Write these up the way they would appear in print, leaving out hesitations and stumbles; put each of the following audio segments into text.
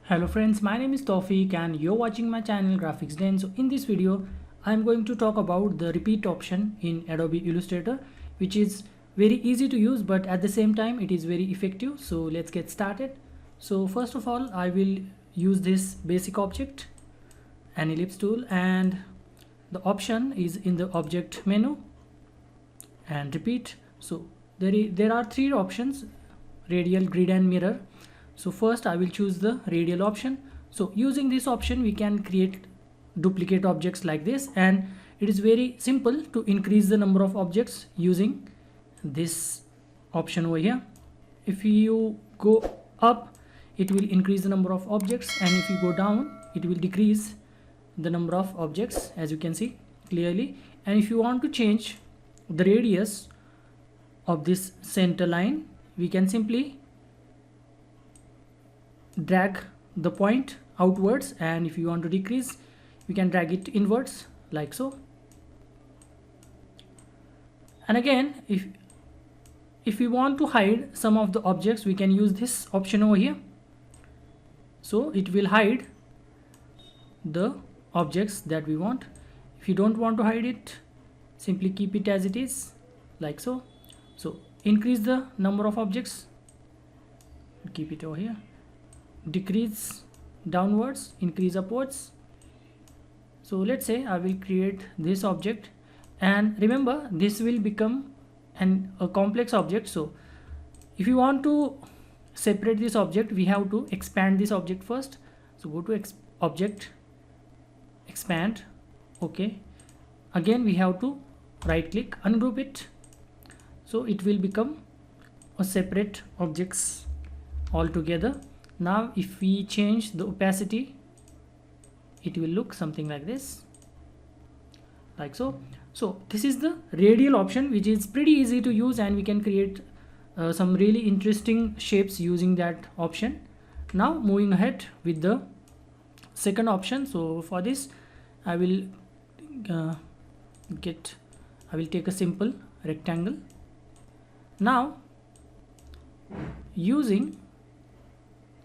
Hello friends, my name is Tawfiq and you're watching my channel Graphics Den. So in this video, I'm going to talk about the repeat option in Adobe Illustrator, which is very easy to use, but at the same time it is very effective. So let's get started. So first of all, I will use this basic object, an ellipse tool, and the option is in the object menu and repeat. So there are three options: radial, grid and mirror. So first I will choose the radial option. So using this option we can create duplicate objects like this, and it is very simple to increase the number of objects using this option over here. If you go up, it will increase the number of objects, and if you go down, it will decrease the number of objects, as you can see clearly. And if you want to change the radius of this center line, we can simply drag the point outwards, and if you want to decrease, we can drag it inwards like so. And again, if we want to hide some of the objects, we can use this option over here. So it will hide the objects that we want. If you don't want to hide it, simply keep it as it is like so. So increase the number of objects, keep it over here, decrease downwards, increase upwards. So let's say I will create this object, and remember this will become a complex object. So if you want to separate this object, we have to expand this object first. So go to object, expand, okay. Again we have to right click, ungroup it, so it will become a separate objects altogether. Now if we change the opacity, it will look something like this, like so. So this is the radial option, which is pretty easy to use, and we can create some really interesting shapes using that option. Now moving ahead with the second option. So for this I will take a simple rectangle. Now using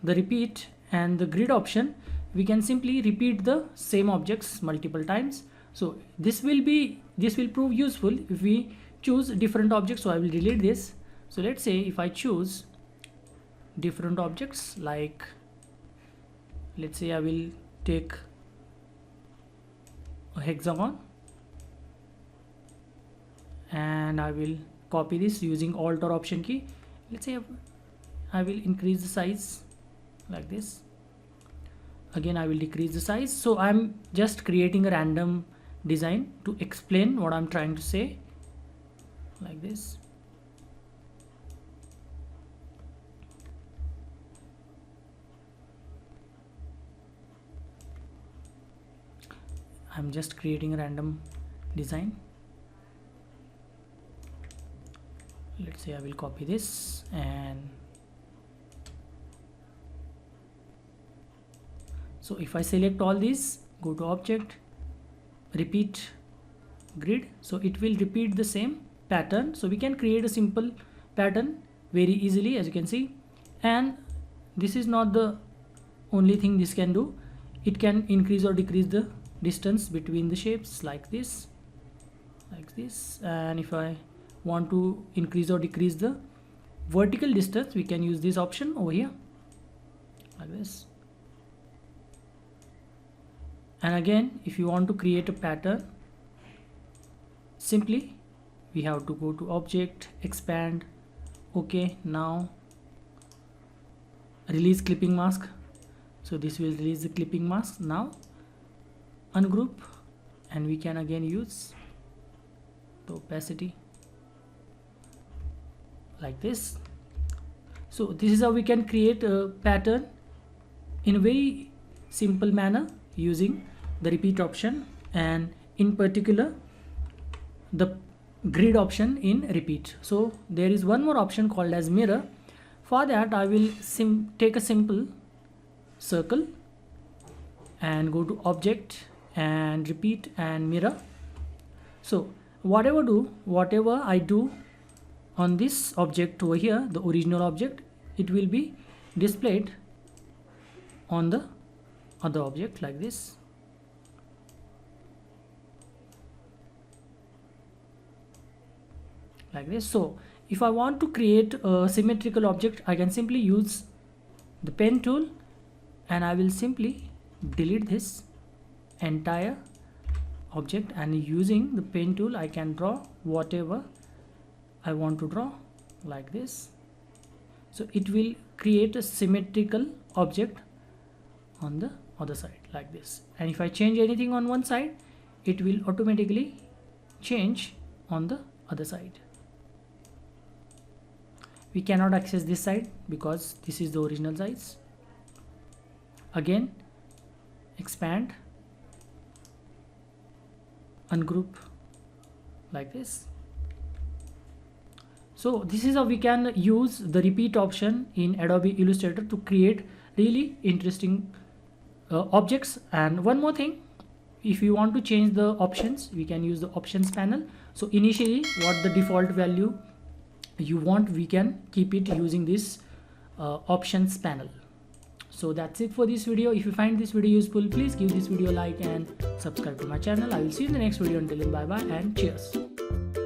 the repeat and the grid option, we can simply repeat the same objects multiple times. So this will prove useful if we choose different objects. So I will delete this. So let's say if I choose different objects, like let's say I will take a hexagon, and I will copy this using Alt or Option key. Let's say I will increase the size like this. Again I will decrease the size. So I'm just creating a random design to explain what I'm trying to say, like this. I'm just creating a random design. Let's say I will copy this, and so if I select all these, go to object, repeat, grid, so it will repeat the same pattern. So we can create a simple pattern very easily, as you can see. And this is not the only thing this can do. It can increase or decrease the distance between the shapes like this, and if I want to increase or decrease the vertical distance, we can use this option over here like this. And again, if you want to create a pattern, simply we have to go to object, expand, okay. Now release clipping mask, so this will release the clipping mask. Now ungroup, and we can again use the opacity like this. So this is how we can create a pattern in a very simple manner using the repeat option, and in particular the grid option in repeat. So there is one more option called as mirror. For that I will take a simple circle and go to object and repeat and mirror. So whatever I do on this object over here, the original object, it will be displayed on the other object like this. Like this. So if I want to create a symmetrical object, I can simply use the pen tool and I will simply delete this entire object, and using the pen tool I can draw whatever I want to draw like this. So it will create a symmetrical object on the other side like this, and if I change anything on one side, it will automatically change on the other side. We cannot access this side because this is the original size. Again, expand, ungroup like this. So this is how we can use the repeat option in Adobe Illustrator to create really interesting objects. And one more thing, if you want to change the options, we can use the options panel. So initially what the default value you want, we can keep it using this options panel. So that's it for this video. If you find this video useful, please give this video a like and subscribe to my channel. I will see you in the next video. Until then, bye bye and cheers.